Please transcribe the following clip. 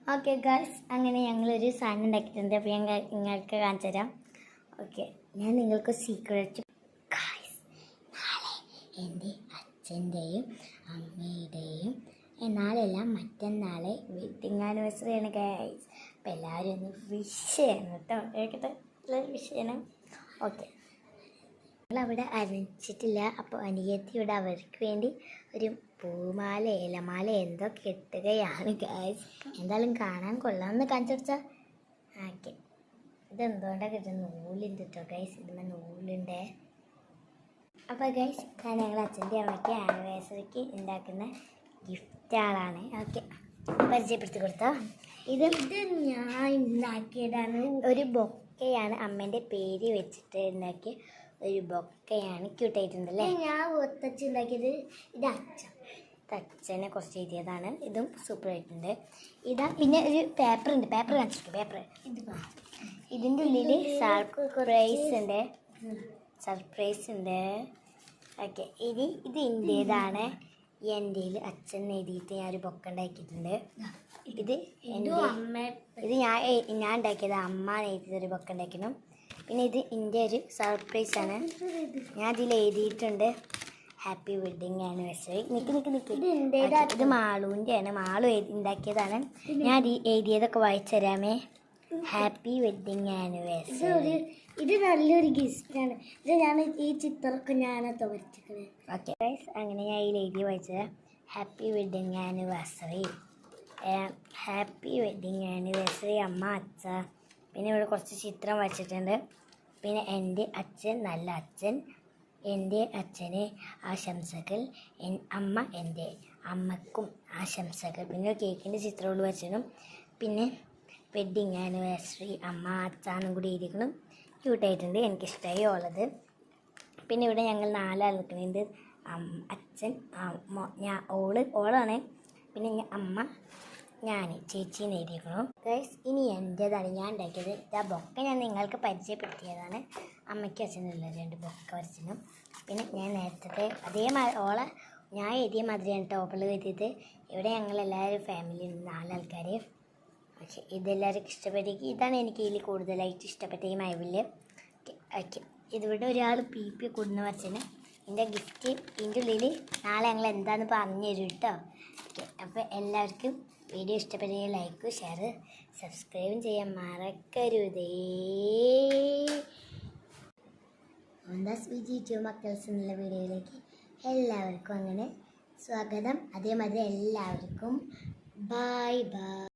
Okay guys, അങ്ങനെ ഞങ്ങളൊരു സാധനം ഉണ്ടാക്കിയിട്ടുണ്ട്. അപ്പോൾ ഞാൻ നിങ്ങൾക്ക് കാണിച്ചു തരാം. ഓക്കെ, ഞാൻ നിങ്ങൾക്ക് സീക്രറ്റ് ഗൈസ്, നാളെ എൻ്റെ അച്ഛൻ്റെയും അമ്മയുടെയും നാളെയല്ല മറ്റന്നാളെ വെഡിങ് ആനിവേഴ്സറി ആണ് ഗൈസ്. അപ്പോൾ എല്ലാവരും ഒന്ന് വിഷ് ചെയ്യണം കേട്ടോ. കേൾക്കട്ടെ, എല്ലാവരും വിഷ് ചെയ്യണം. ഓക്കെ, ഞങ്ങളവിടെ അരച്ചിട്ടില്ല. അപ്പോൾ അനിയത്തിയുടെ അവർക്ക് വേണ്ടി ഒരു പൂമാല ഇലമാല എന്തോ കെട്ടുകയാണ് ഗൈസ്. എന്തായാലും കാണാൻ കൊള്ളാമെന്ന് കാണിച്ചു കൊടുത്താൽ. ഓക്കെ, ഇതെന്തുകൊണ്ടാണ് കിട്ടുന്നത്? നൂലുണ്ട് കേട്ടോ ഗൈസ്, ഇതിന് നൂലുണ്ട്. അപ്പോൾ ഗൈസ്, ഞാൻ ഞങ്ങൾ അച്ഛൻ്റെ അമ്മയ്ക്ക് ആനിവേഴ്സറിക്ക് ഉണ്ടാക്കുന്ന ഗിഫ്റ്റാളാണ്. ഓക്കെ, പരിചയപ്പെടുത്തി കൊടുത്തോ. ഇത് ഞാൻ ഉണ്ടാക്കിയതാണ്. ഒരു ബൊക്കയാണ്, അമ്മേൻ്റെ പേര് വെച്ചിട്ട് ഉണ്ടാക്കിയ ഒരു ബൊക്കയാണ്. ക്യൂട്ടായിട്ടുണ്ടല്ലേ? ഞാൻ ഒത്തച്ചുണ്ടാക്കിയത്. ഇത് അച്ഛനെ കുറച്ച് എഴുതിയതാണ്. ഇതും സൂപ്പറായിട്ടുണ്ട്. ഇതാ, പിന്നെ ഒരു പേപ്പർ ഉണ്ട്. പേപ്പർ കാണിച്ചിട്ട് പേപ്പർ ഇതിൻ്റെ ഉള്ളിൽ സർപ്രൈസ് ഉണ്ട്. ഓക്കെ, ഇത് എൻ്റേതാണ്. എൻ്റെ അച്ഛൻ എഴുതിയിട്ട് ഞാൻ ഒരു ബൊക്ക ഉണ്ടാക്കിയിട്ടുണ്ട്. ഇത് ഞാൻ ഉണ്ടാക്കിയത്. അമ്മ എഴുതിയൊരു ബൊക്ക ഉണ്ടാക്കിയിരുന്നു. പിന്നെ ഇത് എൻ്റെ ഒരു സർപ്രൈസാണ്. ഞാൻ ഇതിൽ എഴുതിയിട്ടുണ്ട് ഹാപ്പി വെഡ്ഡിങ് ആനിവേഴ്സറി. ഇത് മാളുവിൻ്റെയാണ്. മാളു ഉണ്ടാക്കിയതാണ്. ഞാൻ എഴുതിയതൊക്കെ വായിച്ചു തരാമേ. Happy wedding anniversary. ഇത് നല്ലൊരു ഗിഫ്റ്റാണ്. ഇത് ഞാൻ ഈ ചിത്രമൊക്കെ ഞാനത് വരച്ചിട്ടുണ്ട്. ഓക്കെ ഗൈസ്, അങ്ങനെ ഞാൻ ഇതിൽ എഴുതി വായിച്ചത് happy wedding anniversary. Happy wedding anniversary അമ്മ, അച്ഛ. പിന്നെ ഇവിടെ കുറച്ച് ചിത്രം വരച്ചിട്ടുണ്ട്. പിന്നെ എൻ്റെ അച്ഛൻ, നല്ല അച്ഛൻ, എൻ്റെ അച്ഛന് ആശംസകൾ, അമ്മ എൻ്റെ അമ്മക്കും ആശംസകൾ. പിന്നെ കേക്കിൻ്റെ ചിത്രങ്ങൾ വരച്ചിട്ടും. പിന്നെ വെഡ്ഡിങ് ആനിവേഴ്സറി അമ്മ, അച്ഛനും കൂടി എഴുതിക്കണം. ക്യൂട്ടായിട്ടുണ്ട്, എനിക്കിഷ്ടമായി ഉള്ളത്. പിന്നെ ഇവിടെ ഞങ്ങൾ 4 ആൾ നിൽക്കുന്നുണ്ട്. അച്ഛൻ, ഓളാണ്. പിന്നെ അമ്മ, ഞാൻ ചേച്ചീന്ന് എഴുതിയിരിക്കണം ഗൈസ്. ഇനി എൻ്റേതാണ്, ഞാൻ ഉണ്ടാക്കിയത്. ആ ബൊക്ക ഞാൻ നിങ്ങൾക്ക് പരിചയപ്പെടുത്തിയതാണ്. അമ്മയ്ക്ക് അച്ഛനുള്ള 2 ബൊക്ക വരച്ചിനും. പിന്നെ ഞാൻ നേരത്തെ അതേമാതിരി ഞാൻ എഴുതിയ മാതിരിയാണ് ടോപ്പിൽ എഴുതിയത്. ഇവിടെ ഞങ്ങളെല്ലാവരും ഫാമിലി 4 ആൾക്കാർ. ഓക്കെ, ഇതെല്ലാവർക്കും ഇഷ്ടപ്പെട്ടെങ്കിൽ ഇതാണ് എനിക്ക് ഇതിൽ കൂടുതലായിട്ട് ഇഷ്ടപ്പെട്ട ഈ മൈവില്. ഓക്കെ, ഇതിവിടെ ഒരാൾ പി കൂടുന്ന വരച്ചതിന് എൻ്റെ ഗിഫ്റ്റ് ഇതിൻ്റെ ഉള്ളിൽ നാളെ ഞങ്ങൾ എന്താണെന്ന് പറഞ്ഞു തരും കേട്ടോ. ഓക്കെ, അപ്പോൾ എല്ലാവർക്കും വീഡിയോ ഇഷ്ടപ്പെട്ടെങ്കിൽ ലൈക്ക്, ഷെയർ, സബ്സ്ക്രൈബും ചെയ്യാൻ മറക്കരുതേ. മോഹൻദാസ് വിജി മക്കൾസ് എന്നുള്ള വീഡിയോയിലേക്ക് എല്ലാവർക്കും അങ്ങനെ സ്വാഗതം. അതേമാതിരി എല്ലാവർക്കും ബൈ ബൈ.